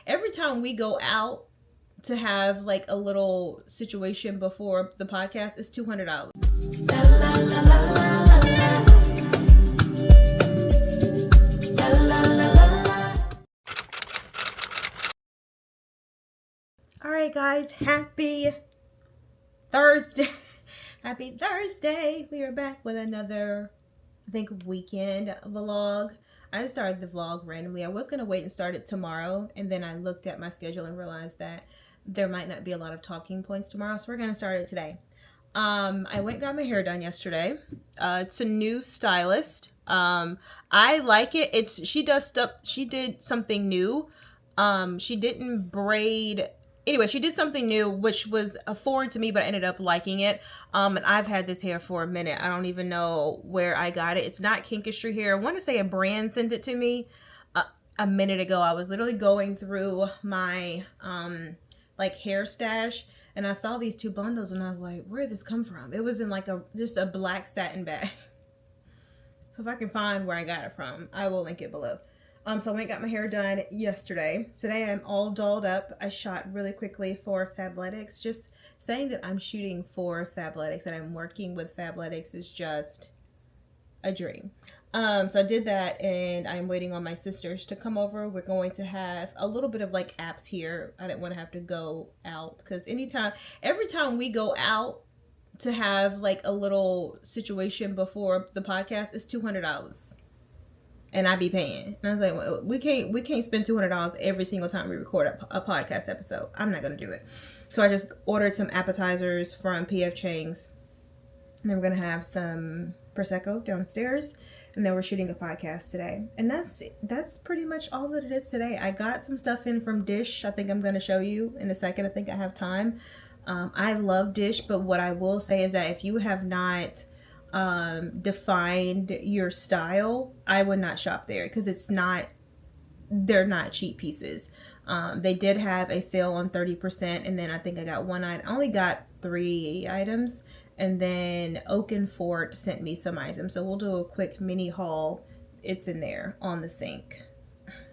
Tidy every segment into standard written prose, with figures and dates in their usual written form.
every time we go out to have like a little situation before the podcast, it's $200. All right, guys, happy Thursday. Happy Thursday. We are back with another, I think, weekend vlog. I just started the vlog randomly. I was going to wait and start it tomorrow, and then I looked at my schedule and realized that there might not be a lot of talking points tomorrow, so we're going to start it today. I went and got my hair done yesterday. It's a new stylist. I like it. She did something new. She didn't braid. Anyway, she did something new, which was foreign to me, but I ended up liking it. And I've had this hair for a minute. I don't even know where I got it. It's not Kinkistry hair. I want to say a brand sent it to me a minute ago. I was literally going through my like hair stash, and I saw these two bundles, and I was like, where did this come from? It was in like just a black satin bag. So if I can find where I got it from, I will link it below. So I went and got my hair done yesterday. Today I'm all dolled up. I shot really quickly for Fabletics. Just saying that I'm shooting for Fabletics and I'm working with Fabletics is just a dream. So I did that, and I'm waiting on my sisters to come over. We're going to have a little bit of like apps here. I didn't want to have to go out because every time we go out to have like a little situation before the podcast, it's $200. And I be paying. And I was like, well, we can't spend $200 every single time we record a podcast episode. I'm not going to do it. So I just ordered some appetizers from P.F. Chang's. And then we're going to have some Prosecco downstairs. And then we're shooting a podcast today. And that's pretty much all that it is today. I got some stuff in from DISSH. I think I'm going to show you in a second. I think I have time. I love DISSH. But what I will say is that if you have not defined your style, I would not shop there because they're not cheap pieces. They did have a sale on 30%, and then I think I got I only got 3 items, and then Oak and Fort sent me some items, so we'll do a quick mini haul. It's in there on the sink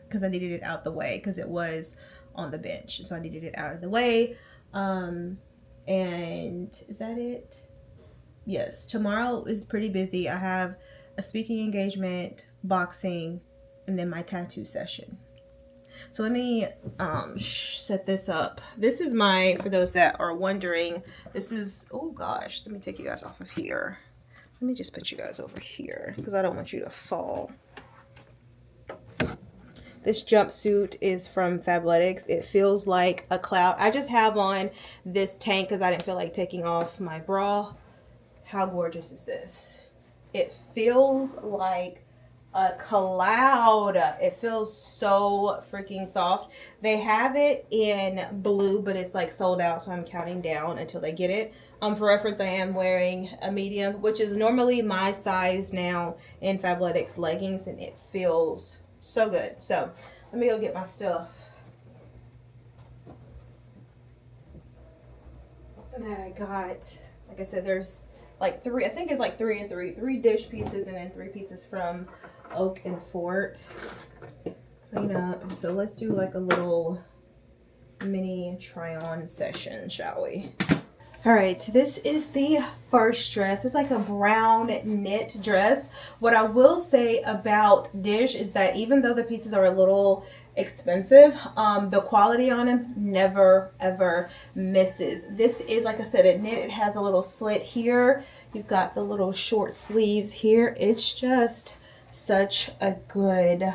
because I needed it out the way because it was on the bench, so I needed it out of the way. And is that it? Yes, tomorrow is pretty busy. I have a speaking engagement, boxing, and then my tattoo session. So let me set this up. This is for those that are wondering, this is, oh gosh, let me take you guys off of here. Let me just put you guys over here because I don't want you to fall. This jumpsuit is from Fabletics. It feels like a cloud. I just have on this tank because I didn't feel like taking off my bra. How gorgeous is this? It feels like a cloud. It feels so freaking soft. They have it in blue, but it's like sold out, so I'm counting down until they get it. For reference, I am wearing a medium, which is normally my size now in Fabletics leggings, and it feels so good. So let me go get my stuff that I got. Like I said, there's like 3, I think it's like 3 and 3 DISSH pieces, and then 3 pieces from Oak and Fort. Clean up. So let's do like a little mini try on session, shall we? All right, this is the first dress. It's like a brown knit dress. What I will say about DISSH is that even though the pieces are a little expensive, the quality on them never ever misses. This is, like I said, a knit. It has a little slit here. You've got the little short sleeves here. It's just such a good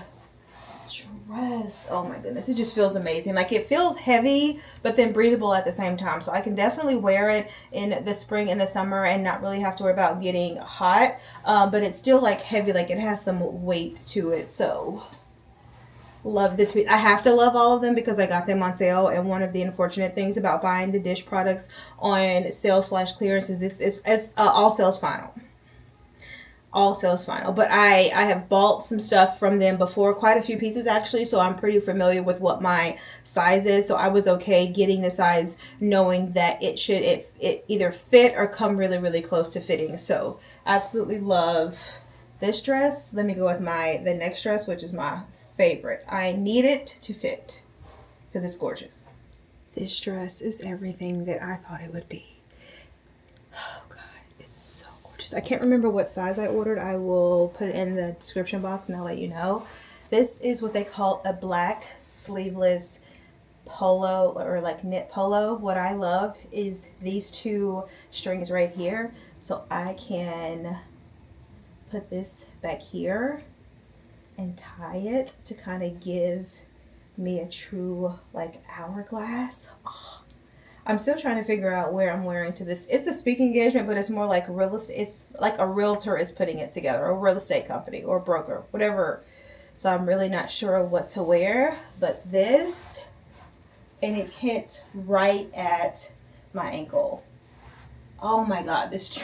dress. Oh my goodness, it just feels amazing. Like, it feels heavy but then breathable at the same time, so I can definitely wear it in the spring and the summer and not really have to worry about getting hot, but it's still like heavy, like it has some weight to it. So love this piece. I have to love all of them because I got them on sale, and one of the unfortunate things about buying the DISSH products on sale/clearance is this is all sales final. All sales final. But I have bought some stuff from them before, quite a few pieces actually, so I'm pretty familiar with what my size is, so I was okay getting the size knowing that it should it either fit or come really really close to fitting. So absolutely love this dress. Let me go with the next dress, which is my favorite. I need it to fit. because it's gorgeous. This dress is everything that I thought it would be. Oh God, it's so gorgeous. I can't remember what size I ordered. I will put it in the description box and I'll let you know. This is what they call a black sleeveless polo, or like knit polo. What I love is these two strings right here. So I can put this back here and tie it to kind of give me a true like hourglass. Oh, I'm still trying to figure out where I'm wearing to this. It's a speaking engagement, but it's more like real estate. It's like a realtor is putting it together, or a real estate company or broker, whatever. So I'm really not sure what to wear, but this, and it hits right at my ankle. Oh my God, this,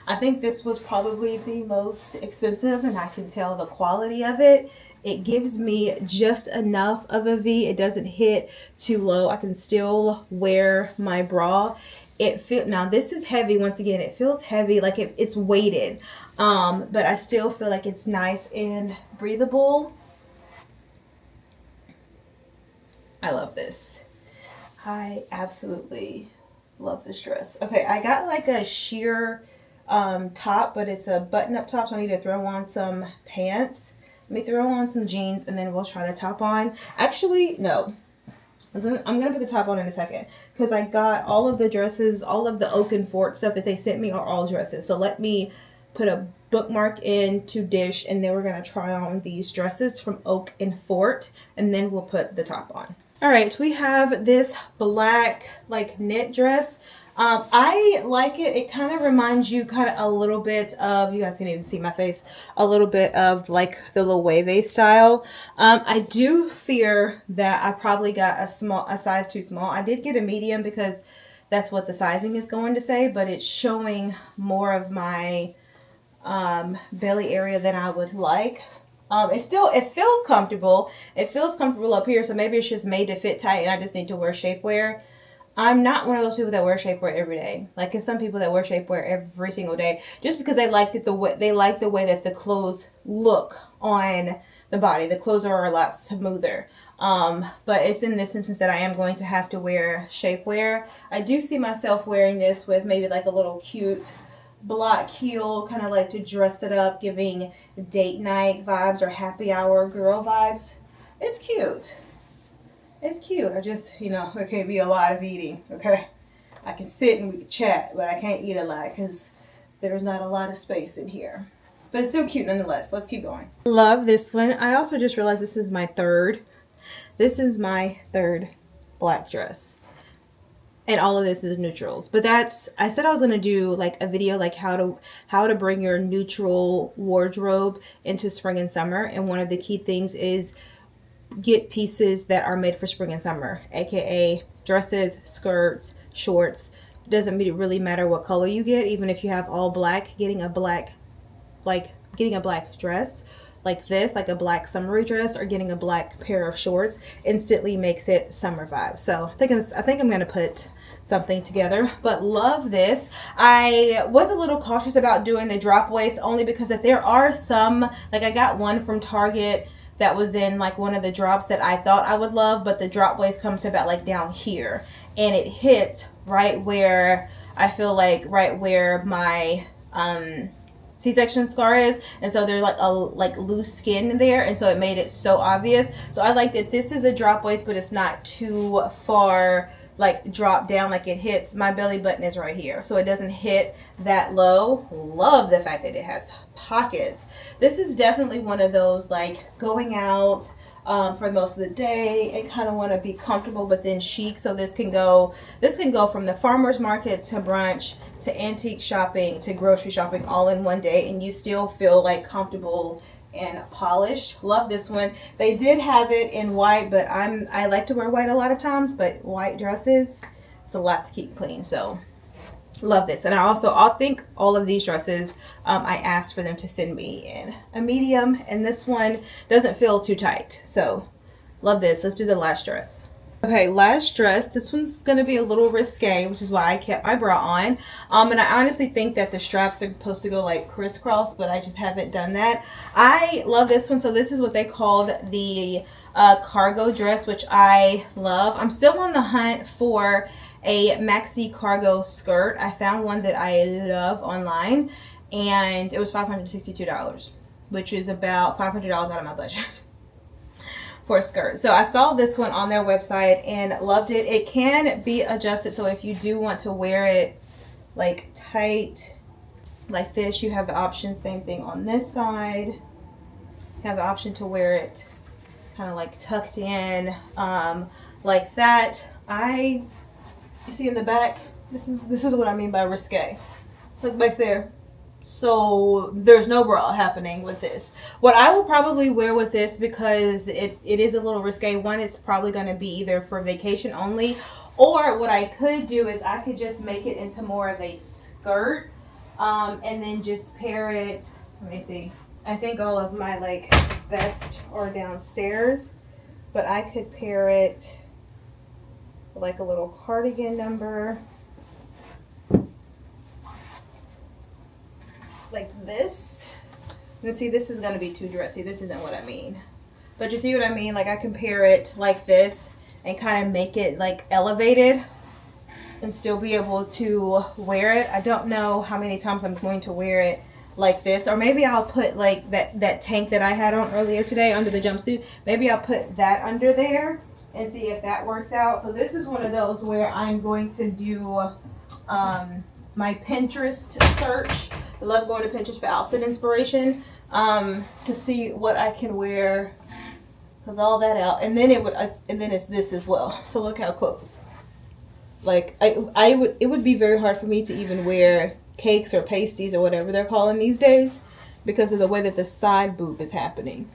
I think this was probably the most expensive, and I can tell the quality of it. It gives me just enough of a V. It doesn't hit too low. I can still wear my bra. Now this is heavy. Once again, it feels heavy, like it's weighted. But I still feel like it's nice and breathable. I love this. I absolutely love this dress. Okay, I got like a sheer top, but it's a button-up top, so I need to throw on some pants. Let me throw on some jeans, and then we'll try the top on. Actually, no. I'm gonna put the top on in a second, because I got all of the dresses, all of the Oak and Fort stuff that they sent me are all dresses. So let me put a bookmark into DISSH, and then we're gonna try on these dresses from Oak and Fort, and then we'll put the top on. All right, we have this black like knit dress. I like it. It kind of reminds you kind of a little bit of, you guys can even see my face, a little bit of like the Loewe style. I do fear that I probably got a size too small. I did get a medium because that's what the sizing is going to say, but it's showing more of my belly area than I would like. It feels comfortable. It feels comfortable up here, so maybe it's just made to fit tight and I just need to wear shapewear. I'm not one of those people that wear shapewear every day. Like, there's some people that wear shapewear every single day just because they like it, they like the way that the clothes look on the body. The clothes are a lot smoother. But it's in this instance that I am going to have to wear shapewear. I do see myself wearing this with maybe like a little cute block heel, kind of like to dress it up, giving date night vibes or happy hour girl vibes. It's cute. It's cute. I just, there can't be a lot of eating, okay? I can sit and we can chat, but I can't eat a lot because there's not a lot of space in here. But it's still cute nonetheless. Let's keep going. Love this one. I also just realized this is my third. This is my third black dress. And all of this is neutrals. But I said I was going to do like a video like how to bring your neutral wardrobe into spring and summer. And one of the key things is get pieces that are made for spring and summer, aka dresses, skirts, shorts. It doesn't really matter what color you get. Even if you have all black, getting a black dress like this, like a black summery dress, or getting a black pair of shorts instantly makes it summer vibe. So I think I'm gonna put something together, but love this. I was a little cautious about doing the drop waist only because that there are some, like I got one from Target that was in like one of the drops that I thought I would love, but the drop waist comes to about like down here, and it hits right where I feel like right where my C-section scar is, and so there's like a loose skin there, and so it made it so obvious. So I like that this is a drop waist, but it's not too far like drop down, like it hits my belly button is right here, so it doesn't hit that low. Love the fact that it has pockets. This is definitely one of those like going out for most of the day and kind of want to be comfortable but then chic. So this can go from the farmer's market to brunch to antique shopping to grocery shopping all in one day, and you still feel like comfortable and polished. Love this one. They did have it in white, but I like to wear white a lot of times, but white dresses, it's a lot to keep clean. So love this. And I think all of these dresses I asked for them to send me in a medium, and this one doesn't feel too tight. So love this. Let's do the last dress. Okay, last dress. This one's going to be a little risque, which is why I kept my bra on. And I honestly think that the straps are supposed to go like crisscross, but I just haven't done that. I love this one. So this is what they called the cargo dress, which I love. I'm still on the hunt for a maxi cargo skirt. I found one that I love online, and it was $562, which is about $500 out of my budget for a skirt. So I saw this one on their website and loved it. It can be adjusted, so if you do want to wear it like tight like this, you have the option. Same thing on this side. You have the option to wear it kind of like tucked in, like that. You see in the back, this is what I mean by risque. Look back there. So there's no bra happening with this. What I will probably wear with this, because it is a little risque, one, it's probably going to be either for vacation only, or what I could do is I could just make it into more of a skirt, and then just pair it. Let me see. I think all of my like vests are downstairs, but I could pair it with like a little cardigan number. Like this. And see, this is going to be too dressy. This isn't what I mean. But you see what I mean? Like I can pair it like this and kind of make it like elevated and still be able to wear it. I don't know how many times I'm going to wear it like this. Or maybe I'll put like that tank that I had on earlier today under the jumpsuit. Maybe I'll put that under there and see if that works out. So this is one of those where I'm going to do my Pinterest search. I love going to Pinterest for outfit inspiration, to see what I can wear, because all that out, and then it's this as well. So look how close. Like it would be very hard for me to even wear cakes or pasties or whatever they're calling these days, because of the way that the side boob is happening,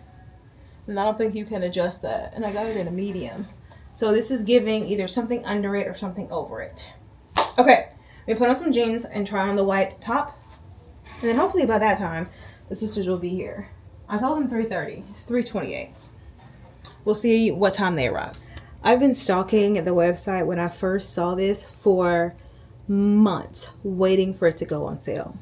and I don't think you can adjust that. And I got it in a medium, so this is giving either something under it or something over it. Okay. We put on some jeans and try on the white top. And then hopefully by that time, the sisters will be here. I told them 3:30. It's 3:28. We'll see what time they arrive. I've been stalking the website when I first saw this for months, waiting for it to go on sale.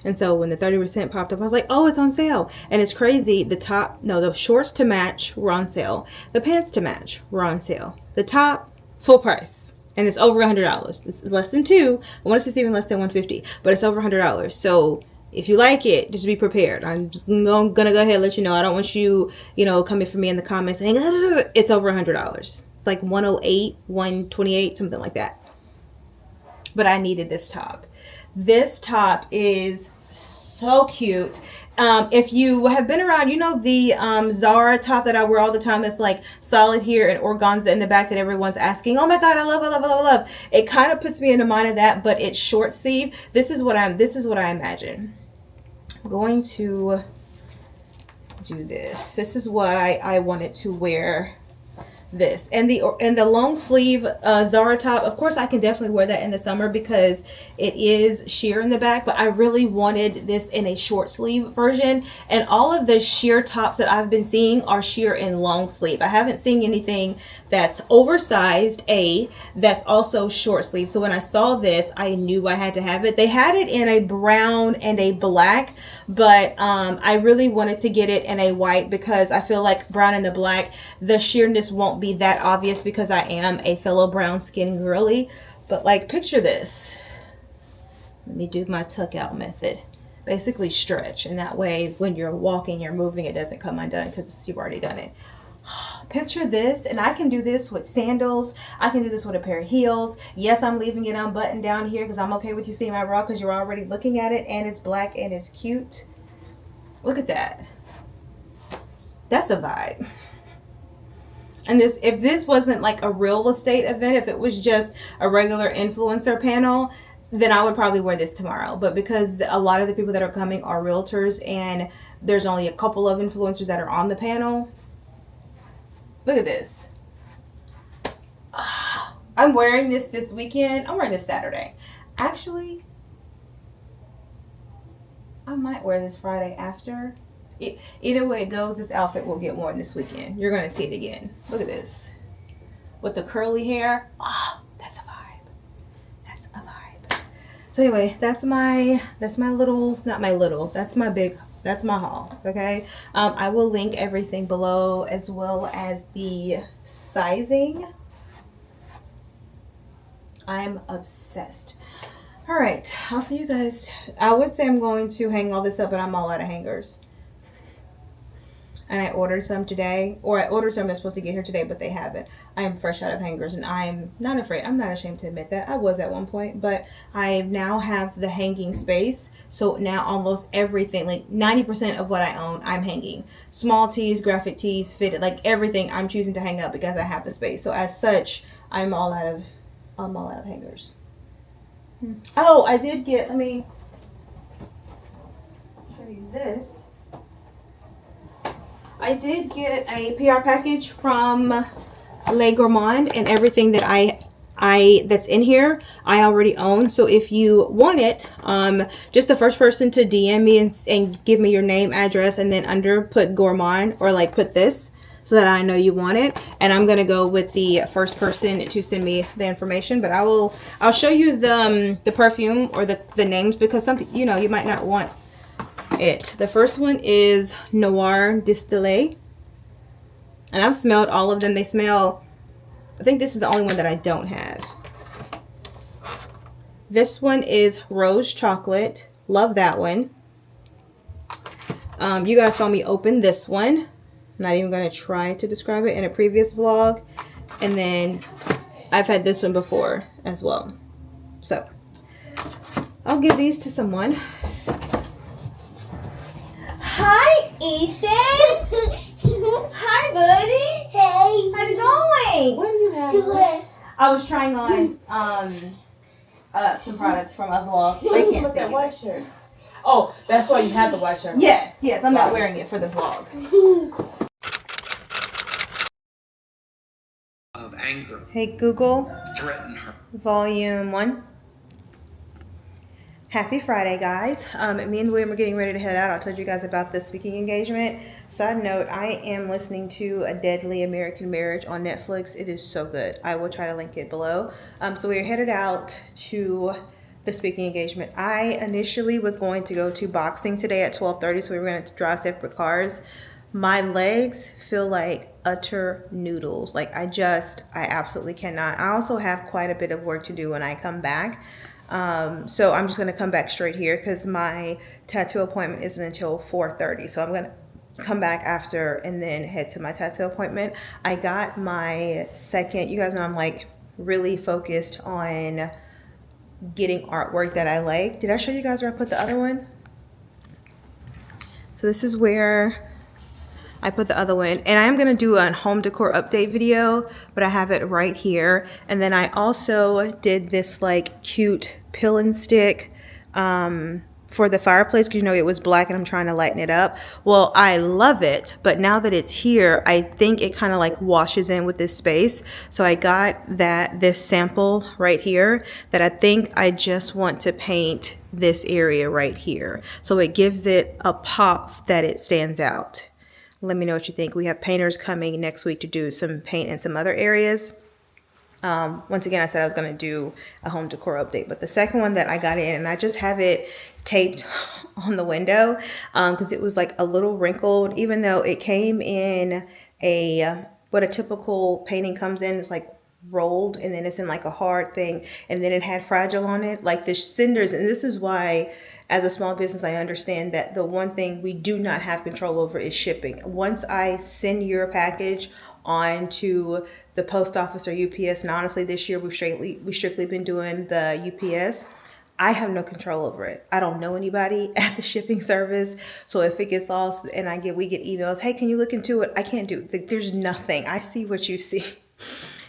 And so when the 30% popped up, I was like, oh, it's on sale. And it's crazy. The shorts to match were on sale. The pants to match were on sale. The top, full price. And it's over $100. It's less than $200. I want to say it's even less than $150, but it's over $100. So if you like it, just be prepared. I'm just gonna go ahead and let you know. I don't want you, coming for me in the comments saying it's over $100. It's like 108, 128, something like that. But I needed this top. This top is so cute. If you have been around, the Zara top that I wear all the time that's like solid here and organza in the back that everyone's asking, oh my god, I love, I love, I love, I love. It kind of puts me in the mind of that, but it's short sleeve. This is what I imagine. I'm going to do this. This is why I wanted to wear this, and the long sleeve Zara top. Of course I can definitely wear that in the summer because it is sheer in the back, but I really wanted this in a short sleeve version, and all of the sheer tops that I've been seeing are sheer and long sleeve. I haven't seen anything that's oversized, that's also short sleeve. So when I saw this, I knew I had to have it. They had it in a brown and a black, but I really wanted to get it in a white because I feel like brown and the black, the sheerness won't be that obvious because I am a fellow brown skin girly. But like, picture this. Let me do my tuck out method. Basically stretch, and that way when you're walking, you're moving, it doesn't come undone because you've already done it. Picture this, and I can do this with sandals. I can do this with a pair of heels. Yes, I'm leaving it unbuttoned down here because I'm okay with you seeing my bra because you're already looking at it, and it's black and it's cute. Look at that. That's a vibe. And if this wasn't like a real estate event, if it was just a regular influencer panel, then I would probably wear this tomorrow. But because a lot of the people that are coming are realtors and there's only a couple of influencers that are on the panel, look at this. I'm wearing this weekend. I'm wearing this Saturday. Actually, I might wear this Friday after. Either way it goes, this outfit will get worn this weekend. You're going to see it again. Look at this. With the curly hair. That's a vibe. So anyway, that's my big That's my haul, okay? I will link everything below as well as the sizing. I'm obsessed. All right, I'll see you guys. I would say I'm going to hang all this up, but I'm all out of hangers. And I ordered some today, or I ordered some that's supposed to get here today, but they haven't. I am fresh out of hangers, and I'm not afraid. I'm not ashamed to admit that. I was at one point, but I now have the hanging space. So now almost everything, like 90% of what I own, I'm hanging. Small tees, graphic tees, fitted, like everything I'm choosing to hang up because I have the space. So as such, I'm all out of hangers. Oh, I did get, let me show you this. I did get a PR package from Le Gourmand, and everything that I that's in here I already own. So if you want it, just the first person to DM me and give me your name, address, and then under put Gourmand, or like put this, so that I know you want it. And I'm gonna go with the first person to send me the information. But I'll show you the perfume or the names, because some, you know, you might not want it. The first one is Noir Distillé, and I've smelled all of them. They smell, I think this is the only one that I don't have. This one is Rose Chocolate. Love that one. You guys saw me open this one. I'm not even going to try to describe it in a previous vlog. And then I've had this one before as well. So I'll give these to someone. Hi, Ethan. Hi, buddy. Hey. How's it going? What are you having? I was trying on some products from a vlog. They can't What's see that it. white shirt? Oh, that's why you have the white shirt. Yes, I'm not wearing it for the vlog. Of anger. Hey Google, Threaten her. volume 1. Happy Friday, guys. Me and William are getting ready to head out. I told you guys about the speaking engagement. Side note, I am listening to A Deadly American Marriage on Netflix. It is so good. I will try to link it below. So we are headed out to the speaking engagement. I initially was going to go to boxing today at 12:30, so we were going to drive separate cars. My legs feel like utter noodles. Like I absolutely cannot. I also have quite a bit of work to do when I come back. So I'm just going to come back straight here because my tattoo appointment isn't until 4:30. So I'm going to come back after and then head to my tattoo appointment. I got my second, you guys know I'm like really focused on getting artwork that I like. Did I show you guys where I put the other one? So this is where I put the other one, and I'm gonna do a home decor update video, but I have it right here. And then I also did this like cute pill and stick for the fireplace, because you know it was black and I'm trying to lighten it up. Well, I love it, but now that it's here, I think it kind of like washes in with this space. So I got this sample right here that I think I just want to paint this area right here. So it gives it a pop that it stands out. Let me know what you think. We have painters coming next week to do some paint in some other areas. Once again, I said I was going to do a home decor update, but the second one that I got in, and I just have it taped on the window because it was like a little wrinkled, even though it came in what a typical painting comes in. It's like rolled, and then it's in like a hard thing, and then it had fragile on it, like the cinders. And this is why, as a small business, I understand that the one thing we do not have control over is shipping. Once I send your package on to the post office or UPS, and honestly this year we strictly been doing the UPS, I have no control over it. I don't know anybody at the shipping service, so if it gets lost and we get emails, hey, can you look into it? I can't do it. There's nothing. I see what you see.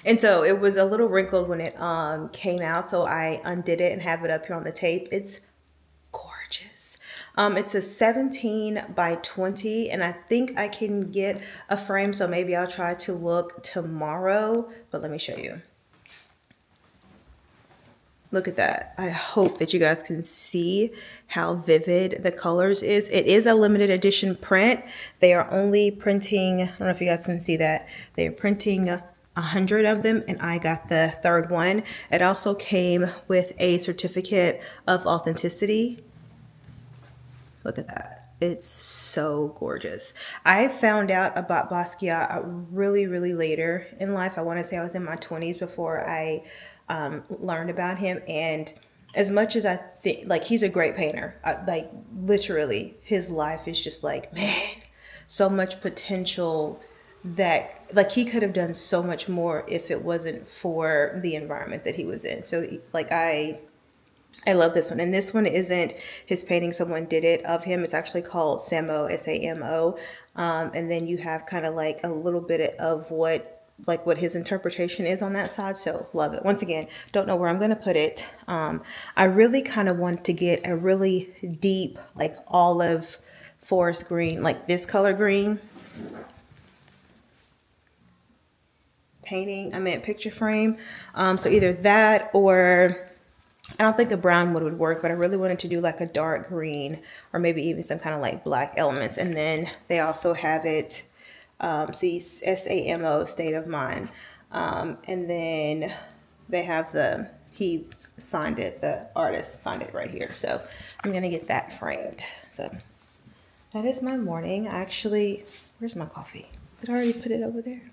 And so it was a little wrinkled when it came out, so I undid it and have it up here on the tape. It's gorgeous. It's a 17 by 20, and I think I can get a frame, so maybe I'll try to look tomorrow, but let me show you. Look at that. I hope that you guys can see how vivid the colors is. It is a limited edition print. They are only printing, I don't know if you guys can see that. They're printing 100 of them, and I got the third one. It also came with a certificate of authenticity. Look at that. It's so gorgeous. I found out about Basquiat really, really later in life. I want to say I was in my 20s before I learned about him. And as much as I think, like, he's a great painter, like, literally, his life is just like, man, so much potential that, like, he could have done so much more if it wasn't for the environment that he was in. So, like, I love this one. And this one isn't his painting, someone did it of him. It's actually called Samo, Samo. And then you have kind of like a little bit of what his interpretation is on that side. So love it. Once again, don't know where I'm going to put it. I really kind of want to get a really deep, like olive forest green, like this color green painting. I meant picture frame. So either that, or I don't think a brown wood would work, but I really wanted to do like a dark green or maybe even some kind of like black elements. And then they also have it, see, SAMO, State of Mind. And then they have he signed it, the artist signed it right here. So I'm going to get that framed. So that is my morning. Actually, where's my coffee? Did I already put it over there?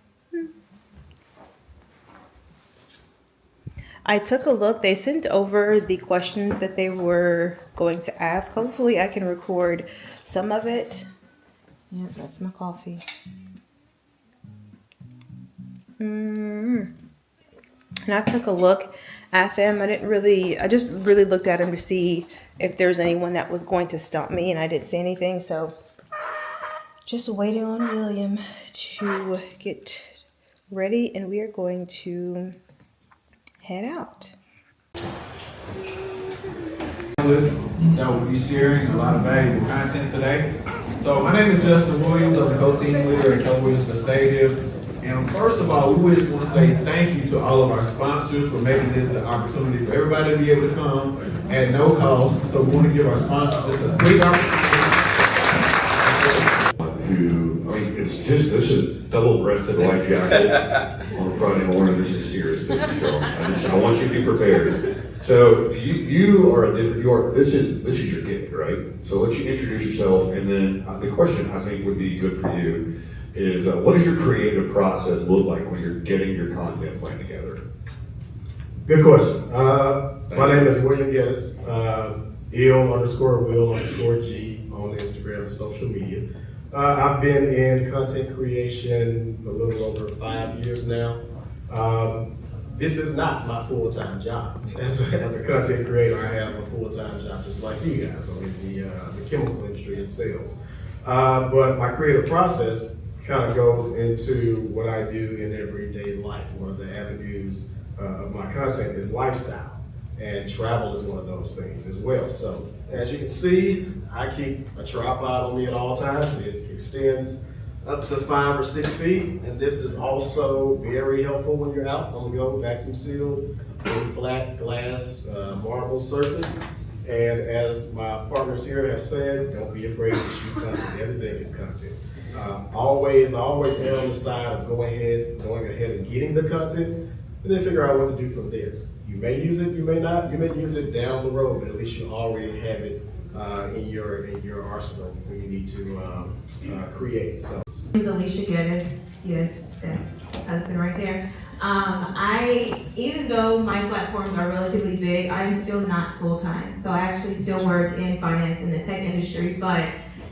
I took a look. They sent over the questions that they were going to ask. Hopefully I can record some of it. Yeah, that's my coffee. And I took a look at them. I just really looked at them to see if there's anyone that was going to stump me, and I didn't see anything. So just waiting on William to get ready, and we are going to head out. That will be sharing a lot of valuable content today. So my name is Justin Williams. I'm the co-team leader at Keller Williams for Stadium. And first of all, we just want to say thank you to all of our sponsors for making this an opportunity for everybody to be able to come at no cost. So we want to give our sponsors just a big opportunity. This is double-breasted white jacket on Friday morning. This is serious business, show. I want you to be prepared. So you are a different. This is your gig, right? So let you introduce yourself, and then the question I think would be good for you is, what does your creative process look like when you're getting your content plan together? Good question. My name is William Gettys. Will_Will_G on Instagram and social media. I've been in content creation a little over 5 years now. This is not my full-time job. As a content creator, I have a full-time job just like you guys. I'm in the chemical industry and sales. But my creative process kind of goes into what I do in everyday life. One of the avenues of my content is lifestyle, and travel is one of those things as well. So as you can see, I keep a tripod on me at all times. It extends up to 5 or 6 feet, and this is also very helpful when you're out on the go, vacuum sealed, a flat glass marble surface. And as my partners here have said, don't be afraid to shoot content. Everything is content. Always err on the side of going ahead and getting the content, and then figure out what to do from there. You may use it, you may not. You may use it down the road, but at least you already have it in your arsenal when you need to create. So. My name is Alicia Gettys. Yes, that's husband right there. Even though my platforms are relatively big, I am still not full-time. So I actually still work in finance in the tech industry, but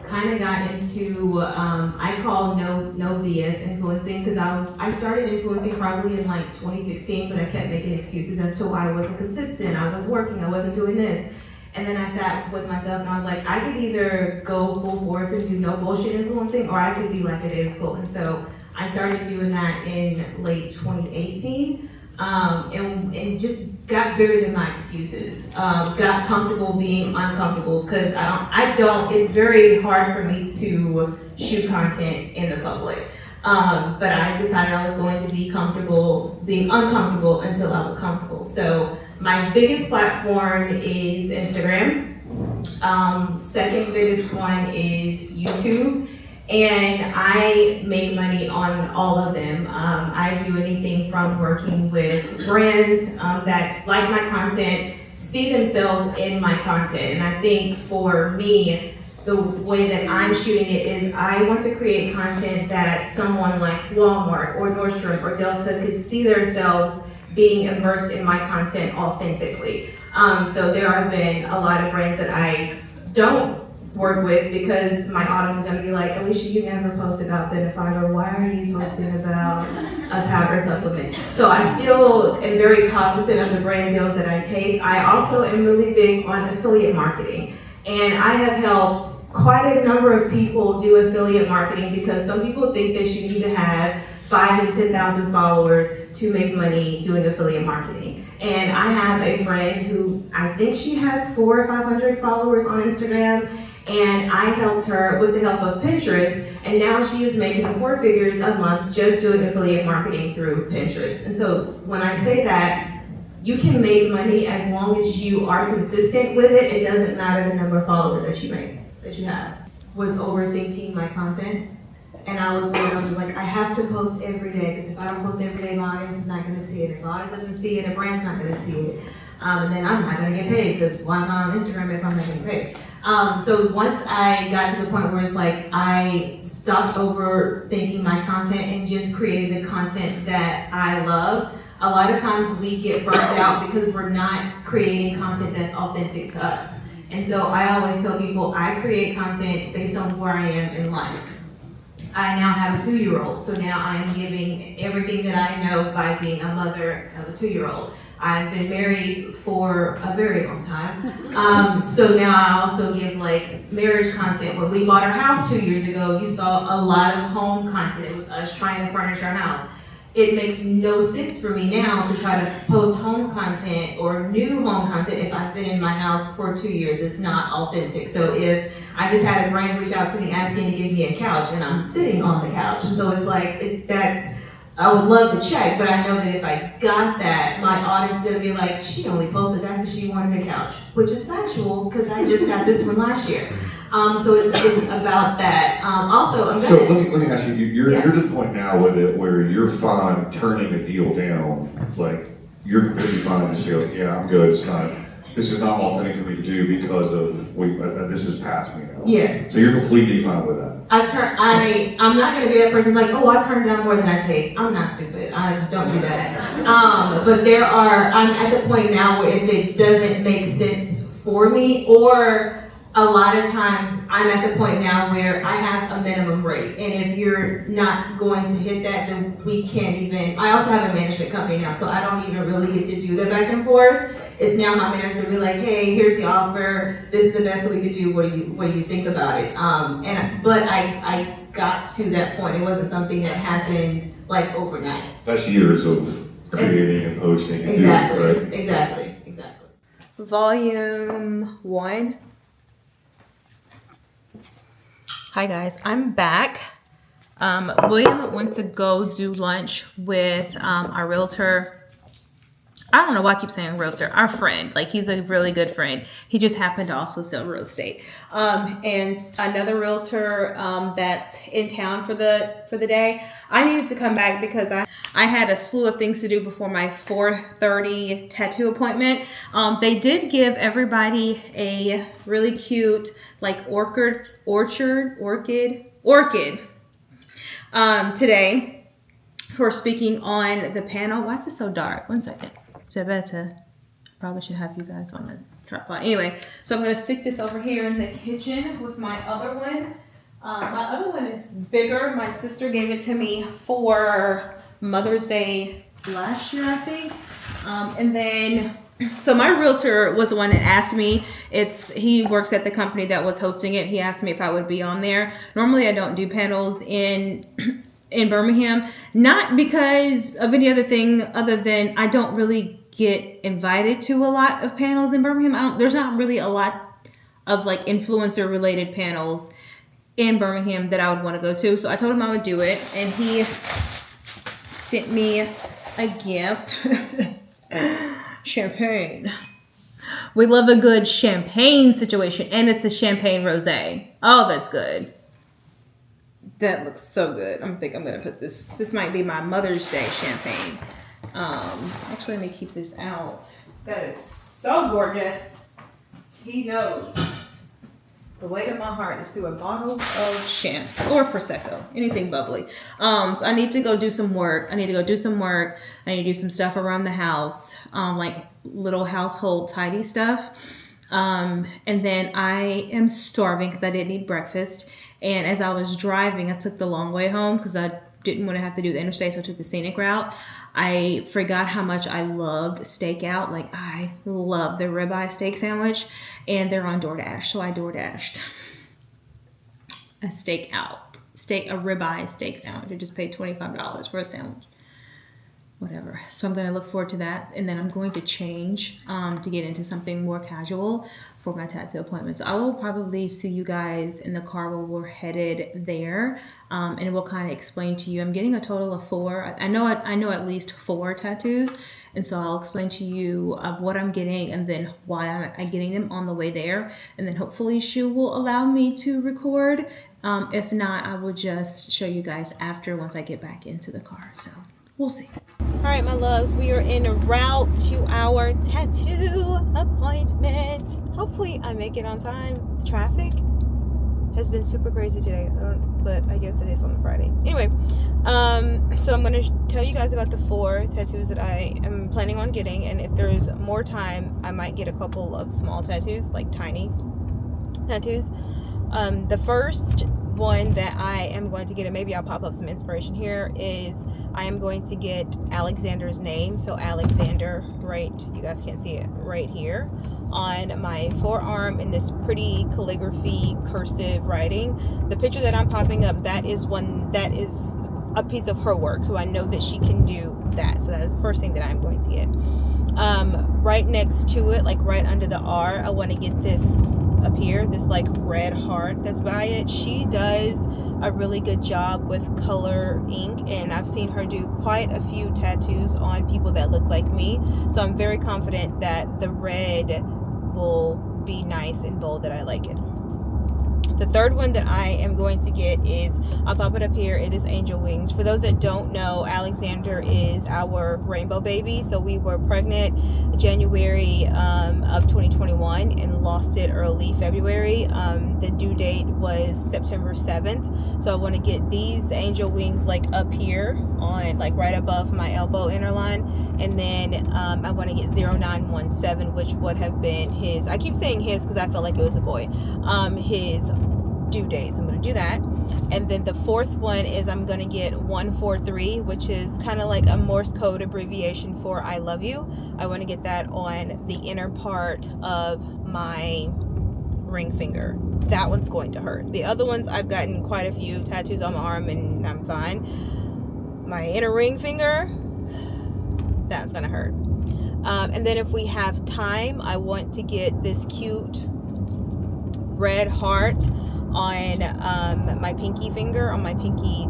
kind of got into, I call no BS influencing, because I started influencing probably in like 2016, but I kept making excuses as to why I wasn't consistent. I was working, I wasn't doing this. And then I sat with myself and I was like, I could either go full force and do no bullshit influencing, or I could be like, it is cool. And so I started doing that in late 2018, and just got bigger than my excuses. Got comfortable being uncomfortable, because it's very hard for me to shoot content in the public. But I decided I was going to be comfortable being uncomfortable until I was comfortable. So my biggest platform is Instagram. Second biggest one is YouTube. And I make money on all of them. I do anything from working with brands that like my content, see themselves in my content. And I think for me, the way that I'm shooting it is I want to create content that someone like Walmart or Nordstrom or Delta could see themselves being immersed in my content authentically. So there have been a lot of brands that I don't work with because my audience is going to be like, Alicia, you never post about Benefit, or why are you posting about a powder supplement? So I still am very cognizant of the brand deals that I take. I also am really big on affiliate marketing. And I have helped quite a number of people do affiliate marketing because some people think that you need to have 5,000 and 10,000 followers to make money doing affiliate marketing. And I have a friend who I think she has 400 or 500 followers on Instagram, and I helped her with the help of Pinterest, and now she is making 4 figures a month just doing affiliate marketing through Pinterest. And so when I say that, you can make money as long as you are consistent with it. It doesn't matter the number of followers that you have. Was overthinking my content. And I was like, I have to post every day, because if I don't post every day, my audience is not going to see it. If the audience doesn't see it, the brand's not going to see it. And then I'm not going to get paid, because why am I on Instagram if I'm not getting paid? So once I got to the point where it's like, I stopped overthinking my content and just created the content that I love. A lot of times we get burnt out because we're not creating content that's authentic to us. And so I always tell people I create content based on where I am in life. I now have a 2-year-old, so now I'm giving everything that I know by being a mother of a 2-year-old. I've been married for a very long time. So now I also give like marriage content. When we bought our house 2 years ago, you saw a lot of home content. It was us trying to furnish our house. It makes no sense for me now to try to post home content or new home content if I've been in my house for 2 years. It's not authentic. So if I just had a brand reach out to me asking to give me a couch and I'm sitting on the couch. So it's like, I would love to check, but I know that if I got that, my audience is gonna be like, she only posted that because she wanted a couch, which is factual because I just got this one last year. So it's about that. Also, I'm So gonna, let me ask you, you're to the point now with it where you're fine turning a deal down, like you're completely fine to say, like, yeah, I'm good, this is not authentic for me to do because of, this is past me now. yes. So you're completely fine with that? I'm not gonna be that person who's like, oh, I turn down more than I take. I'm not stupid. I don't do that. But I'm at the point now where if it doesn't make sense for me, or a lot of times I'm at the point now where I have a minimum rate, and if you're not going to hit that, then we can't even. I also have a management company now, so I don't even really get to do the back and forth. It's now my manager to be like, hey, here's the offer. This is the best that we could do. What do you think about it? But I got to that point. It wasn't something that happened like overnight. That's years of creating and posting and Exactly. doing, right? Exactly. Volume 1. Hi guys, I'm back. William went to go do lunch with our realtor. I don't know why I keep saying realtor. Our friend, like he's a really good friend. He just happened to also sell real estate. And another realtor that's in town for the day. I needed to come back because I had a slew of things to do before my 4:30 tattoo appointment. They did give everybody a really cute like orchid today for speaking on the panel. Why is it so dark? 1 second. Probably should have you guys on the tripod. Anyway, so I'm going to stick this over here in the kitchen with my other one. My other one is bigger. My sister gave it to me for Mother's Day last year, I think. And then, so my realtor was the one that asked me. He works at the company that was hosting it. He asked me if I would be on there. Normally I don't do panels in Birmingham, not because of any other thing other than I don't really get invited to a lot of panels in Birmingham. There's not really a lot of like influencer related panels in Birmingham that I would want to go to. So I told him I would do it, and he sent me a gift. Champagne. We love a good champagne situation, and it's a champagne rosé. Oh, that's good. That looks so good. I think I'm gonna put this. This might be my Mother's Day champagne. Actually, let me keep this out. That is so gorgeous. He knows. The weight of my heart is through a bottle of champs or Prosecco, anything bubbly. So I need to go do some work. I need to do some stuff around the house, like little household tidy stuff. And then I am starving because I didn't eat breakfast. And as I was driving, I took the long way home because I didn't want to have to do the interstate, so I took the scenic route. I forgot how much I loved steak out. Like, I love the ribeye steak sandwich, and they're on DoorDash, so I DoorDashed a ribeye steak sandwich. I just paid $25 for a sandwich. Whatever. So I'm going to look forward to that, and then I'm going to change to get into something more casual for my tattoo appointment. So I will probably see you guys in the car while we're headed there, and we'll kind of explain to you. I'm getting a total of 4. I know at least 4 tattoos, and so I'll explain to you what I'm getting and then why I'm getting them on the way there, and then hopefully she will allow me to record. If not, I will just show you guys after once I get back into the car. So we'll see. All right, my loves, we are en route to our tattoo appointment. Hopefully I make it on time. The traffic has been super crazy today, but I guess it is on a Friday. Anyway, so I'm going to tell you guys about the 4 tattoos that I am planning on getting, and if there's more time, I might get a couple of small tattoos, like tiny tattoos. The first one that I am going to get, and maybe I'll pop up some inspiration here, is I am going to get Alexander's name. So Alexander, right, you guys can't see it, right here on my forearm in this pretty calligraphy cursive writing. The picture that I'm popping up, that is a piece of her work, so I know that she can do that. So that is the first thing that I'm going to get. Right next to it, like right under the R, I want to get this up here, this like red heart that's by it. She does a really good job with color ink, and I've seen her do quite a few tattoos on people that look like me, so I'm very confident that the red will be nice and bold, that I like it. The third one that I am going to get is, I'll pop it up here, it is Angel Wings. For those that don't know, Alexander is our rainbow baby. So we were pregnant January of 2021 and lost it early February. The due date was September 7th. So I want to get these Angel Wings like up here on, like right above my elbow inner line. And then I want to get 0917, which would have been his, I keep saying his because I felt like it was a boy, his due dates. I'm going to do that. And then the fourth one is I'm going to get 143, which is kind of like a Morse code abbreviation for I love you. I want to get that on the inner part of my ring finger. That one's going to hurt. The other ones, I've gotten quite a few tattoos on my arm and I'm fine. My inner ring finger, that's going to hurt. And then if we have time, I want to get this cute red heart on my pinky finger, on my pinky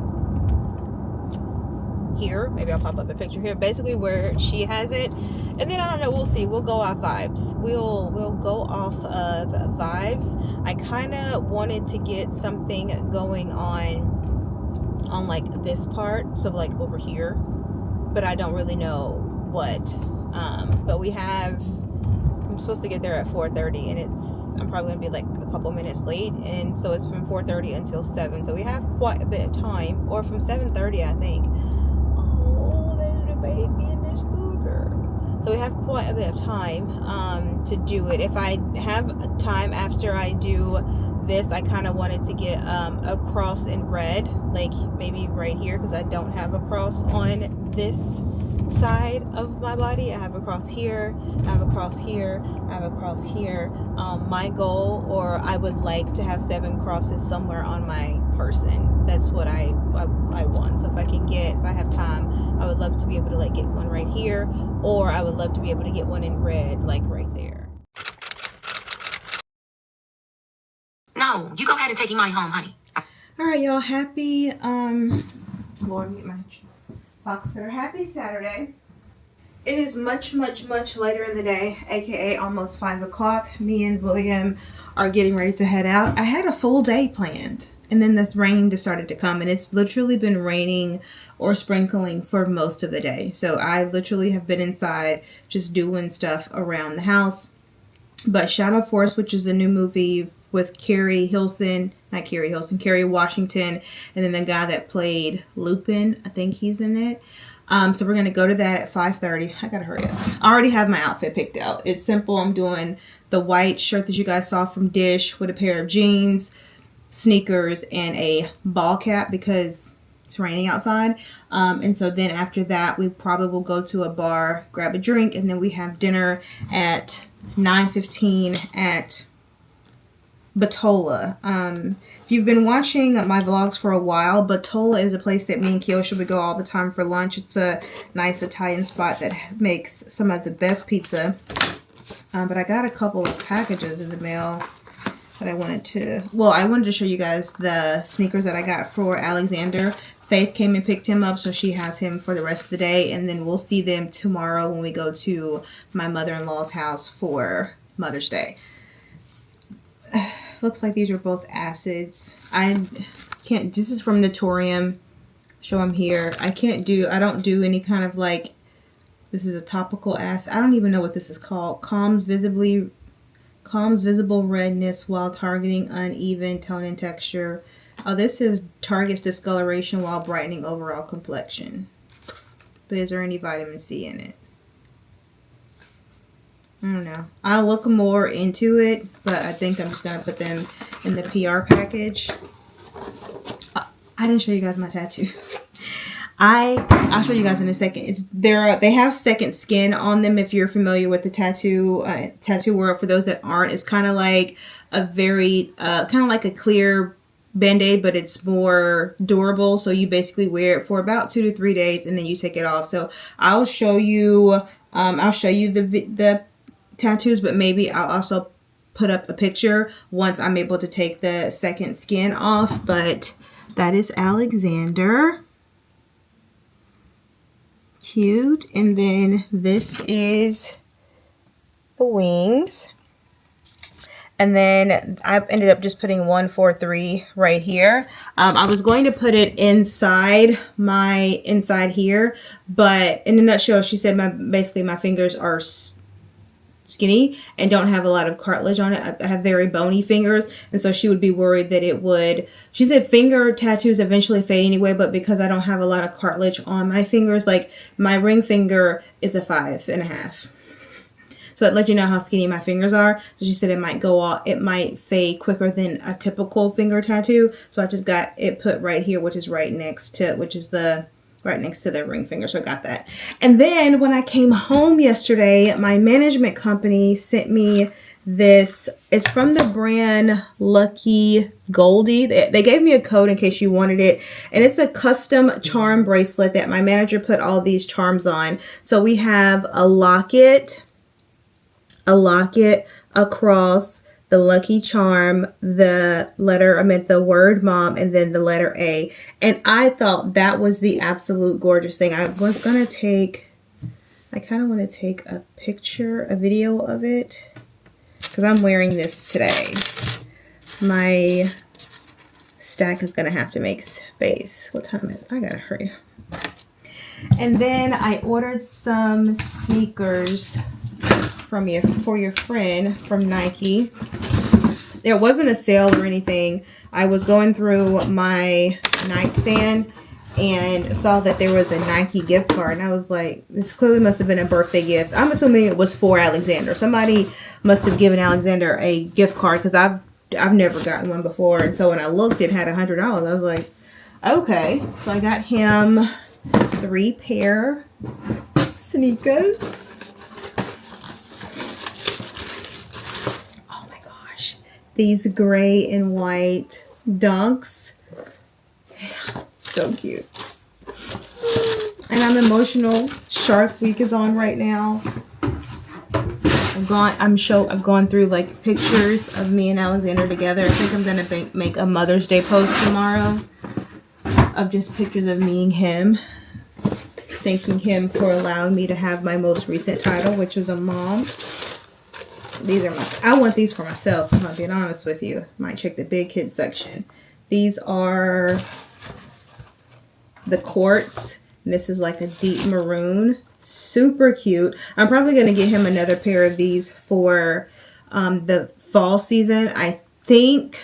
here. Maybe I'll pop up a picture here, basically where she has it. And then I don't know, we'll see, we'll go off vibes. We'll go off of vibes. I kind of wanted to get something going on like this part, so like over here, but I don't really know what. But we have, I'm supposed to get there at 4:30, and I'm probably gonna be like a couple minutes late, and so it's from 4:30 until 7, so we have quite a bit of time, or from 7:30 I think. Oh, there's a baby in the scooter. So we have quite a bit of time to do it. If I have time after I do this, I kind of wanted to get a cross in red, like maybe right here, because I don't have a cross on this side of my body. I have a cross here, I have a cross here, I have a cross here. My goal, or I would like to have 7 crosses somewhere on my person. That's what I want. So if I have time, I would love to be able to like get one right here, or I would love to be able to get one in red, like right there. No, you go ahead and take Imani home, honey. All right, y'all, happy Lord, get my box cutter. Happy Saturday. It is much later in the day, aka almost 5 o'clock. Me and William are getting ready to head out. I had a full day planned, and then this rain just started to come, and it's literally been raining or sprinkling for most of the day. So I literally have been inside just doing stuff around the house. But Shadow Force, which is a new movie with Kerry Washington, and then the guy that played Lupin, I think he's in it. So we're gonna go to that at 5:30. I gotta hurry up. I already have my outfit picked out. It's simple. I'm doing the white shirt that you guys saw from DISH with a pair of jeans, sneakers, and a ball cap because it's raining outside. And so then after that, we probably will go to a bar, grab a drink, and then we have dinner at 9:15 at Batola. If you've been watching my vlogs for a while, Batola is a place that me and Kiosha would go all the time for lunch. It's a nice Italian spot that makes some of the best pizza. But I got a couple of packages in the mail that I wanted to show you guys the sneakers that I got for Alexander. Faith came and picked him up, so she has him for the rest of the day, and then we'll see them tomorrow when we go to my mother-in-law's house for Mother's Day. Looks like these are both acids. This is from Natorium. Show them here. I don't do any kind of like, this is a topical acid. I don't even know what this is called. Calms visible redness while targeting uneven tone and texture. Oh, this targets discoloration while brightening overall complexion. But is there any vitamin C in it? I don't know. I'll look more into it, but I think I'm just going to put them in the PR package. I didn't show you guys my tattoos. I'll show you guys in a second. They have second skin on them. If you're familiar with the tattoo world, for those that aren't, it's kind of like a very kind of like a clear Band-Aid, but it's more durable. So you basically wear it for about 2 to 3 days, and then you take it off. So I'll show you the tattoos, but maybe I'll also put up a picture once I'm able to take the second skin off. But that is Alexander. Cute. And then this is the wings. And then I ended up just putting 143 right here. I was going to put it inside here, but in a nutshell, she said basically my fingers are skinny and don't have a lot of cartilage on it. I have very bony fingers, and so she would be worried that she said finger tattoos eventually fade anyway, but because I don't have a lot of cartilage on my fingers, like my ring finger is a 5.5. So that lets you know how skinny my fingers are. So she said it might fade quicker than a typical finger tattoo. So I just got it put right here, which is right next to the ring finger. So I got that. And then when I came home yesterday, my management company sent me this. It's from the brand Lucky Goldie. They gave me a code in case you wanted it. And it's a custom charm bracelet that my manager put all these charms on. So we have a locket across the lucky charm, the word mom, and then the letter A. And I thought that was the absolute gorgeous thing. I kind of want to take a video of it because I'm wearing this today. My stack is going to have to make space. What time is it? I gotta hurry. And then I ordered some sneakers for your friend from Nike. There wasn't a sale or anything. I was going through my nightstand and saw that there was a Nike gift card, and I was like, this clearly must have been a birthday gift. I'm assuming it was for Alexander. Somebody must have given Alexander a gift card because I've never gotten one before. And so when I looked, it had $100. I was like, okay. So I got him 3 pair sneakers. These gray and white dunks. Yeah, so cute. And I'm emotional. Shark Week is on right now. I've gone through like pictures of me and Alexander together. I think I'm gonna make a Mother's Day post tomorrow of just pictures of me and him, thanking him for allowing me to have my most recent title, which was a mom. I want these for myself, if I'm being honest with you. Might check the big kid section. These are the quartz. This is like a deep maroon. Super cute. I'm probably going to get him another pair of these for the fall season. I think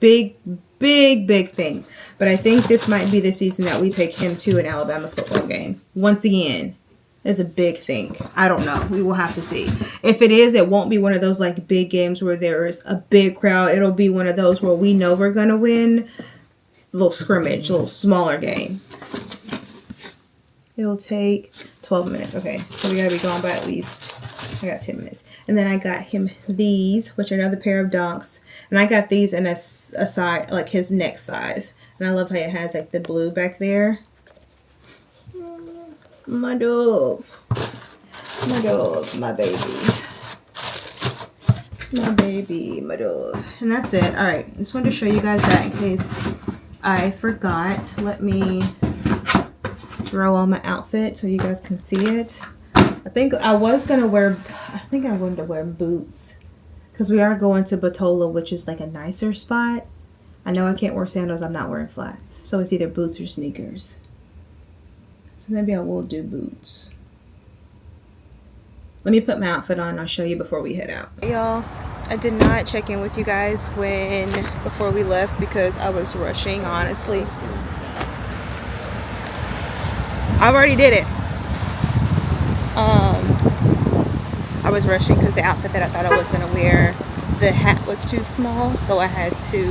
big thing. But I think this might be the season that we take him to an Alabama football game. Once again, is a big thing. I don't know. We will have to see. If it is, it won't be one of those like big games where there is a big crowd. It'll be one of those where we know we're going to win. A little scrimmage, a little smaller game. It'll take 12 minutes. Okay, so we got to be gone by at least, I got 10 minutes. And then I got him these, which are another pair of Dunks. And I got these in a size, like his neck size. And I love how it has like the blue back there. My dove. My dove, my baby. My baby, my dove. And that's it. All right, just wanted to show you guys that in case I forgot. Let me throw on my outfit so you guys can see it. I think I wanted to wear boots because we are going to Batola, which is like a nicer spot. I know I can't wear sandals. I'm not wearing flats. So it's either boots or sneakers. So maybe I will do boots. Let me put my outfit on and I'll show you before we head out. Y'all, I did not check in with you guys before we left because I was rushing, honestly. I already did it. I was rushing because the outfit that I thought I was going to wear, the hat was too small, so I had to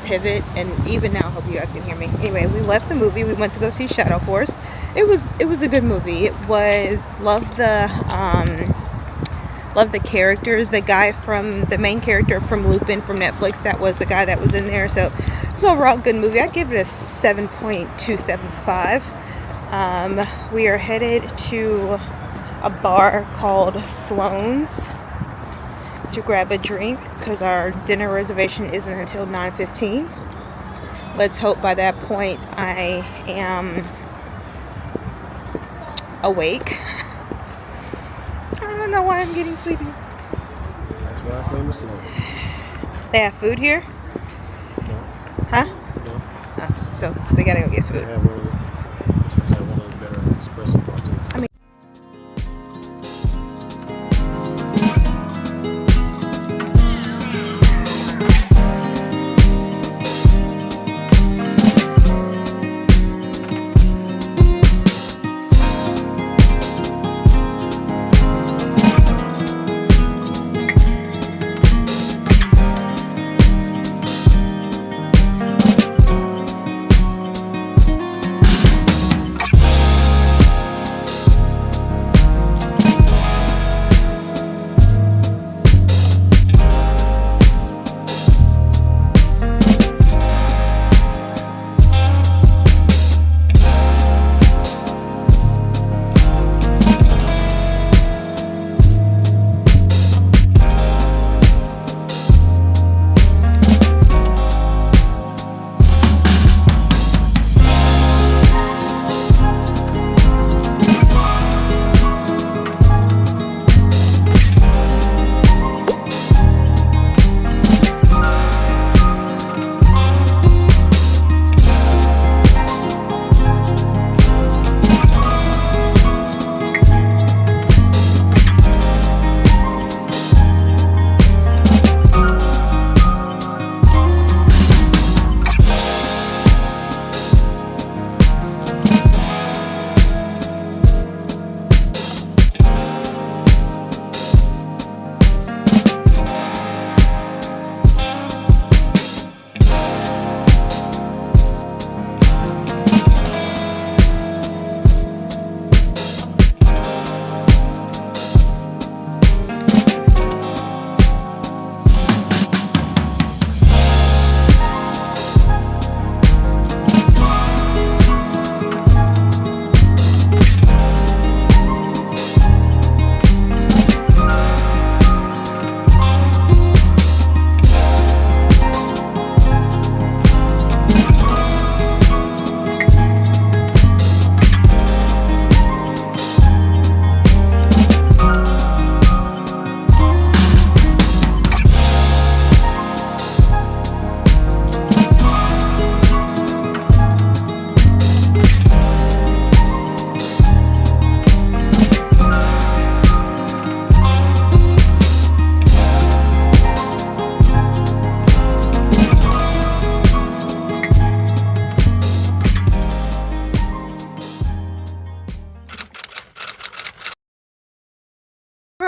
pivot. And even now, I hope you guys can hear me. Anyway, we left the movie. We went to go see Shadow Force. It was a good movie. It was love the characters. The main character from Lupin from Netflix, that was the guy that was in there. So it's overall a good movie. I'd give it a 7.275. We are headed to a bar called Sloan's to grab a drink because our dinner reservation isn't until 9:15. Let's hope by that point I am awake. I don't know why I'm getting sleepy. That's why I claim the slow. They have food here? Huh? No. Oh, so they gotta go get food. Have one of those better espresso lattes. I mean,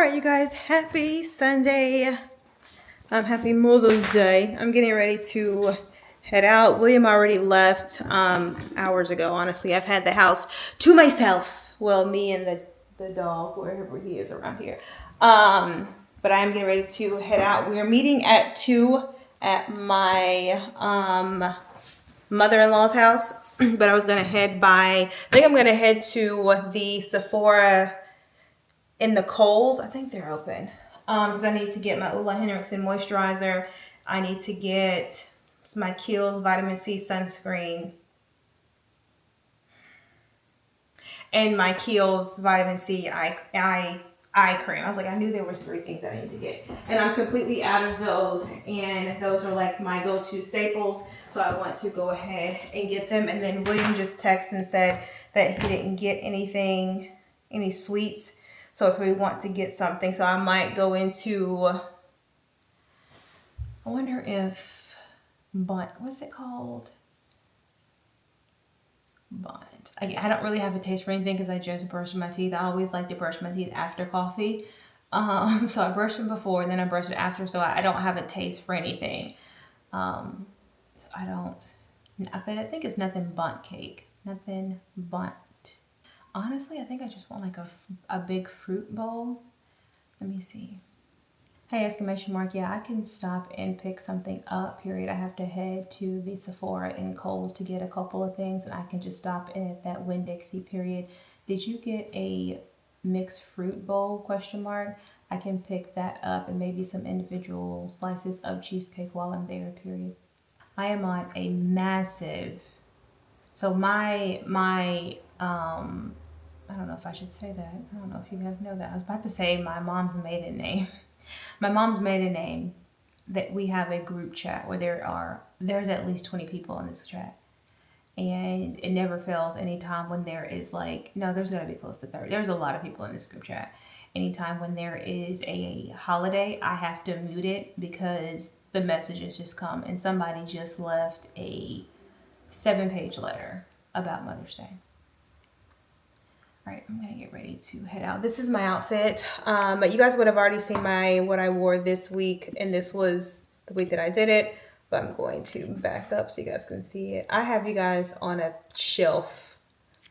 right, you guys, happy Sunday. Happy Mother's Day. I'm getting ready to head out. William already left hours ago. Honestly, I've had the house to myself. Well, me and the dog, wherever he is around here. But I am getting ready to head out. We are meeting at 2 at my mother-in-law's house. But I was gonna head by. I think I'm gonna head to the Sephora in the Kohl's. I think they're open. Because I need to get my Ulla Henriksen moisturizer. I need to get my Kiehl's vitamin C sunscreen. And my Kiehl's vitamin C eye cream. I was like, I knew there was 3 things I need to get. And I'm completely out of those. And those are like my go-to staples. So I want to go ahead and get them. And then William just texted and said that he didn't get anything, any sweets. So if we want to get something, so I might go into, I wonder if Bunt, what's it called? Bunt. I don't really have a taste for anything because I just brushed my teeth. I always like to brush my teeth after coffee. So I brushed them before and then I brushed it after, so I don't have a taste for anything. So I don't, but I think it's nothing Bunt cake. Nothing Bunt. Honestly, I think I just want like a big fruit bowl. Let me see. Hey, exclamation mark. Yeah, I can stop and pick something up, period. I have to head to the Sephora and Kohl's to get a couple of things, and I can just stop at that Winn-Dixie, period. Did you get a mixed fruit bowl, question mark? I can pick that up and maybe some individual slices of cheesecake while I'm there, period. I am on a massive, so my I don't know if I should say that. I don't know if you guys know that. I was about to say my mom's maiden name. My mom's maiden name, that we have a group chat where there's at least 20 people in this chat. And it never fails anytime when there is like, no, there's going to be close to 30. There's a lot of people in this group chat. Anytime when there is a holiday, I have to mute it because the messages just come. And somebody just left a 7-page letter about Mother's Day. All right, I'm gonna get ready to head out. This is my outfit. But you guys would have already seen what I wore this week, and this was the week that I did it. But I'm going to back up so you guys can see it. I have you guys on a shelf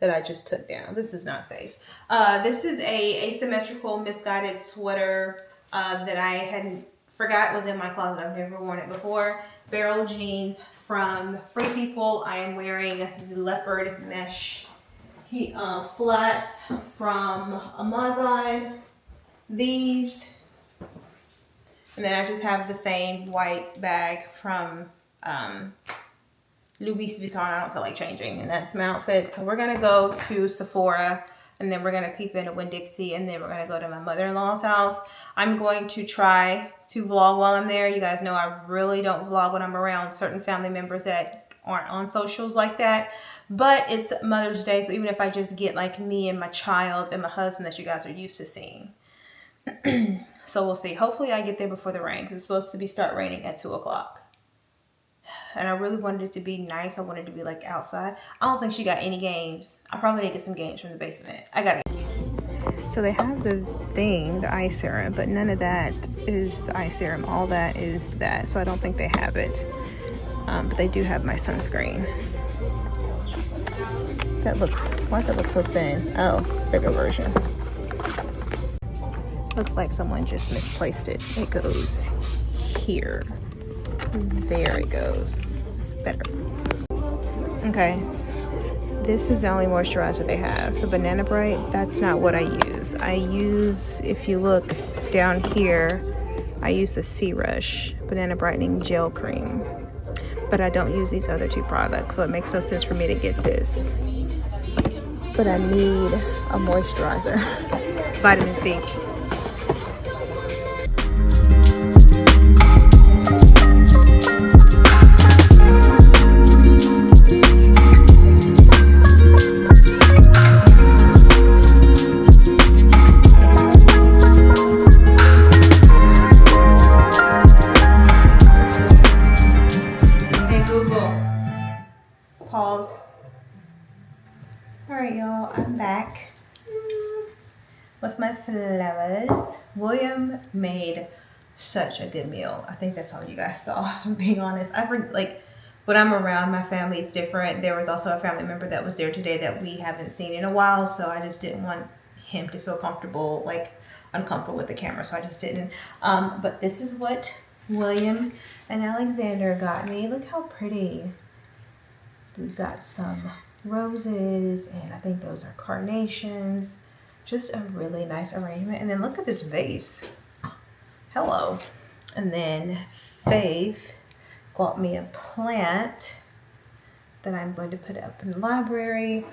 that I just took down. This is not safe. This is a asymmetrical misguided sweater that I hadn't forgot was in my closet. I've never worn it before. Barrel jeans from Free People. I am wearing the leopard mesh flats from Amazon. These. And then I just have the same white bag from Louis Vuitton. I don't feel like changing. And that's my outfit. So we're going to go to Sephora. And then we're going to peep into Winn-Dixie. And then we're going to go to my mother-in-law's house. I'm going to try to vlog while I'm there. You guys know I really don't vlog when I'm around certain family members that aren't on socials like that. But it's Mother's Day. So even if I just get like me and my child and my husband that you guys are used to seeing. So we'll see. Hopefully I get there before the rain because it's supposed to start raining at 2 o'clock. And I really wanted it to be nice. I wanted it to be like outside. I don't think she got any games. I probably need to get some games from the basement. I got it. So they have the thing, the eye serum, but none of that is the eye serum. All that is that. So I don't think they have it. But they do have my sunscreen. That looks, why does it look so thin? Oh, bigger version. Looks like someone just misplaced it. It goes here. There it goes. Better. Okay. This is the only moisturizer they have. The Banana Bright, that's not what I use. I use, if you look down here, I use the C-Rush Banana Brightening Gel Cream. But I don't use these other 2 products, so it makes no sense for me to get this. But I need a moisturizer. Vitamin C. with my flowers. William made such a good meal. I think that's all you guys saw, if I'm being honest. Like, when I'm around my family, it's different. There was also a family member that was there today that we haven't seen in a while, so I just didn't want him to feel comfortable, like uncomfortable with the camera, so I just didn't. But this is what William and Alexander got me. Look how pretty. We've got some roses, and I think those are carnations. Just a really nice arrangement. And then look at this vase. Hello. And then Faith got me a plant that I'm going to put up in the library.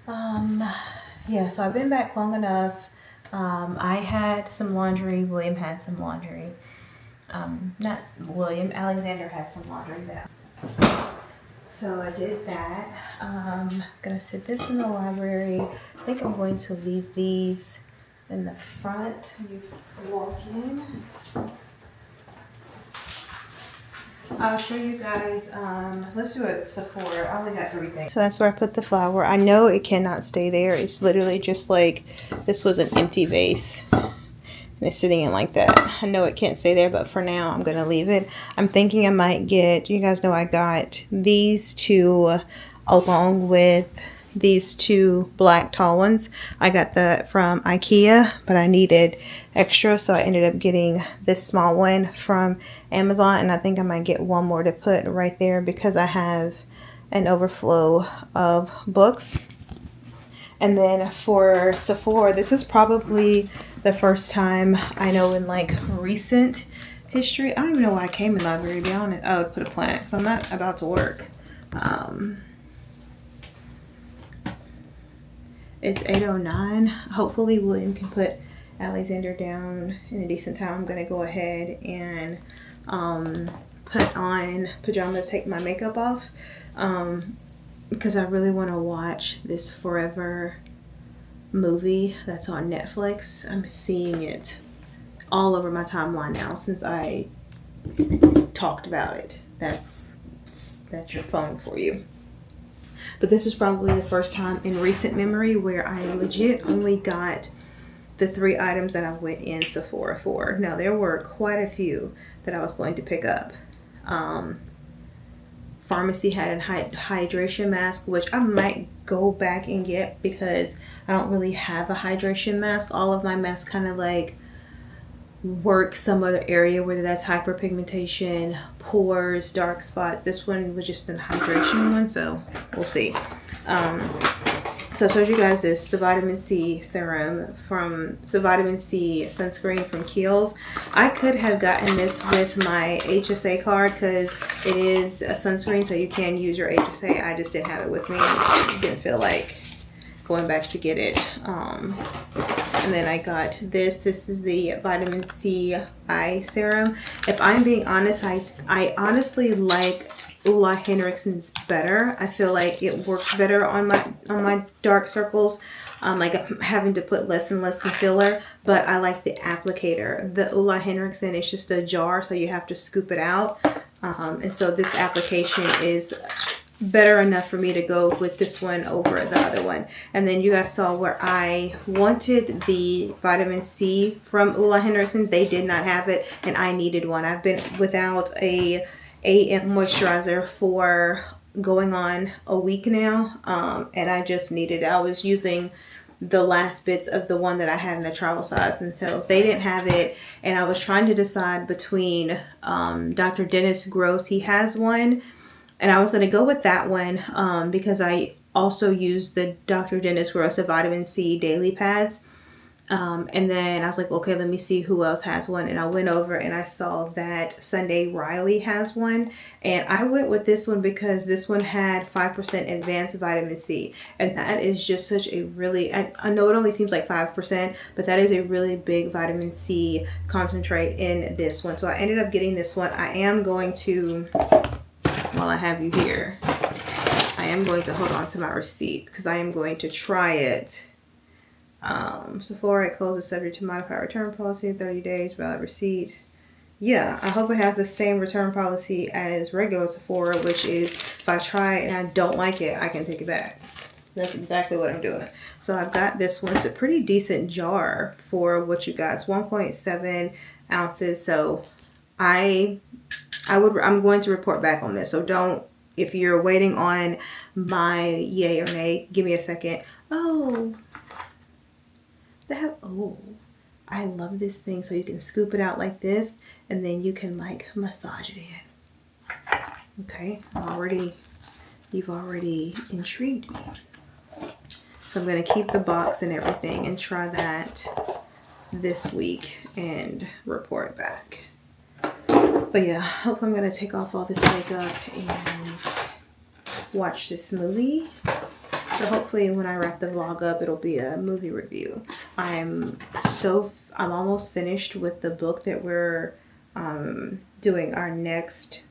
Yeah, so I've been back long enough. I had some laundry. William had some laundry. Not William, Alexander had some laundry that. So I did that. I'm gonna sit this in the library. I think I'm going to leave these in the front when you walk in. I'll show you guys, let's do a Sephora. I only got 3 things. So that's where I put the flower. I know it cannot stay there. It's literally just like, this was an empty vase. And it's sitting in like that. I know it can't stay there, but for now, I'm gonna leave it. I'm thinking I might get, you guys know I got these 2 along with these 2 black tall ones. I got that from IKEA, but I needed extra, so I ended up getting this small one from Amazon, and I think I might get one more to put right there because I have an overflow of books. And then for Sephora, this is probably the first time I know in like recent history. I don't even know why I came in the library, to be honest. I would put a plant because I'm not about to work. It's 8:09. Hopefully William can put Alexander down in a decent time. I'm gonna go ahead and put on pajamas, take my makeup off, because I really want to watch this Forever movie that's on Netflix. I'm seeing it all over my timeline now since I talked about it. That's your phone for you. But this is probably the first time in recent memory where I legit only got the 3 items that I went in Sephora for. Now, there were quite a few that I was going to pick up. Pharmacy had a hydration mask, which I might go back and get because I don't really have a hydration mask. All of my masks kind of like work some other area, whether that's hyperpigmentation, pores, dark spots. This one was just a hydration one, so we'll see. So I showed you guys this, the vitamin C serum vitamin C sunscreen from Kiehl's. I could have gotten this with my HSA card because it is a sunscreen, so you can use your HSA. I just didn't have it with me. Didn't feel like going back to get it. And then I got this. This is the vitamin C eye serum. If I'm being honest, I honestly like Ulla Henriksen's better. I feel like it works better on my dark circles. Like I'm having to put less and less concealer, but I like the applicator. The Ulla Henriksen is just a jar, so you have to scoop it out. And so this application is better enough for me to go with this one over the other one. And then you guys saw where I wanted the vitamin C from Ulla Henriksen. They did not have it, and I needed one. I've been without a AM moisturizer for going on a week now, and I just needed it. I was using the last bits of the one that I had in a travel size, and so they didn't have it, and I was trying to decide between Dr. Dennis Gross. He has one, and I was going to go with that one because I also use the Dr. Dennis Gross vitamin C daily pads. And then I was like, okay, let me see who else has one. And I went over and I saw that Sunday Riley has one. And I went with this one because this one had 5% advanced vitamin C. And that is just such a really, I know it only seems like 5%, but that is a really big vitamin C concentrate in this one. So I ended up getting this one. I am going to, while I have you here, I am going to hold on to my receipt because I am going to try it. Sephora, it closes subject to modified return policy, 30 days, valid receipt. Yeah, I hope it has the same return policy as regular Sephora, which is if I try it and I don't like it, I can take it back. That's exactly what I'm doing. So I've got this one. It's a pretty decent jar for what you got. It's 1.7 ounces. So I'm going to report back on this. So don't, if you're waiting on my yay or nay, give me a second. Oh, I love this thing. So you can scoop it out like this and then you can like massage it in. Okay, you've already intrigued me. So I'm going to keep the box and everything and try that this week and report back. But yeah, I hope I'm going to take off all this makeup and watch this movie. So hopefully when I wrap the vlog up, it'll be a movie review. I'm almost finished with the book that we're doing our next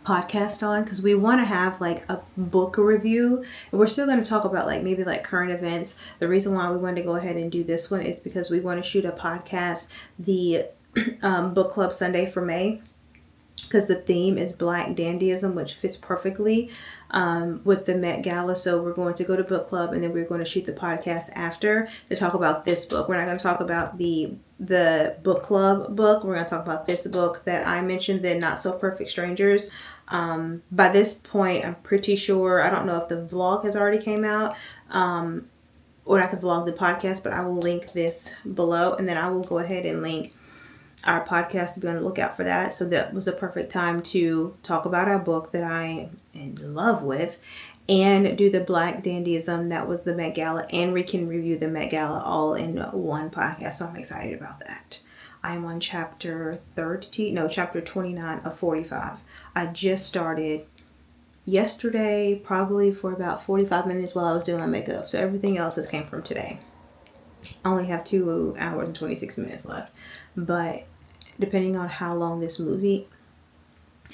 podcast on, because we want to have like a book review, and we're still going to talk about like maybe like current events. The reason why we wanted to go ahead and do this one is because we want to shoot a podcast the book club Sunday for May, because the theme is Black dandyism, which fits perfectly with the Met Gala. So we're going to go to book club and then we're going to shoot the podcast after to talk about this book. We're not going to talk about the book club book. We're going to talk about this book that I mentioned, the Not So Perfect Strangers. By this point, I'm pretty sure, I don't know if the vlog has already came out, or not the vlog, the podcast, but I will link this below, and then I will go ahead and link our podcast to be on the lookout for that. So that was the perfect time to talk about our book that I am in love with and do the Black dandyism that was the Met Gala, and we can review the Met Gala all in one podcast. So I'm excited about that. I am on chapter 29 of 45. I just started yesterday, probably for about 45 minutes while I was doing my makeup. So everything else has came from today. I only have 2 hours and 26 minutes left. But depending on how long this movie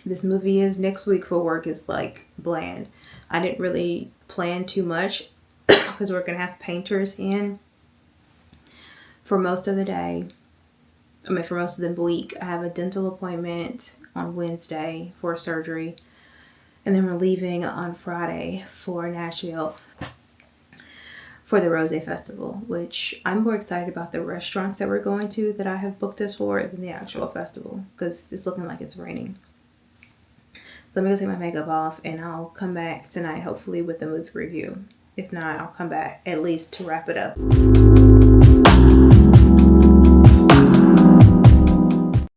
is, next week for work is like bland. I didn't really plan too much because we're going to have painters in for most of the day. For most of the week. I have a dental appointment on Wednesday for a surgery. And then we're leaving on Friday for Nashville for the Rose Festival, which I'm more excited about the restaurants that we're going to that I have booked us for than the actual festival, because it's looking like it's raining. So let me go take my makeup off and I'll come back tonight hopefully with the movie review. If not, I'll come back at least to wrap it up.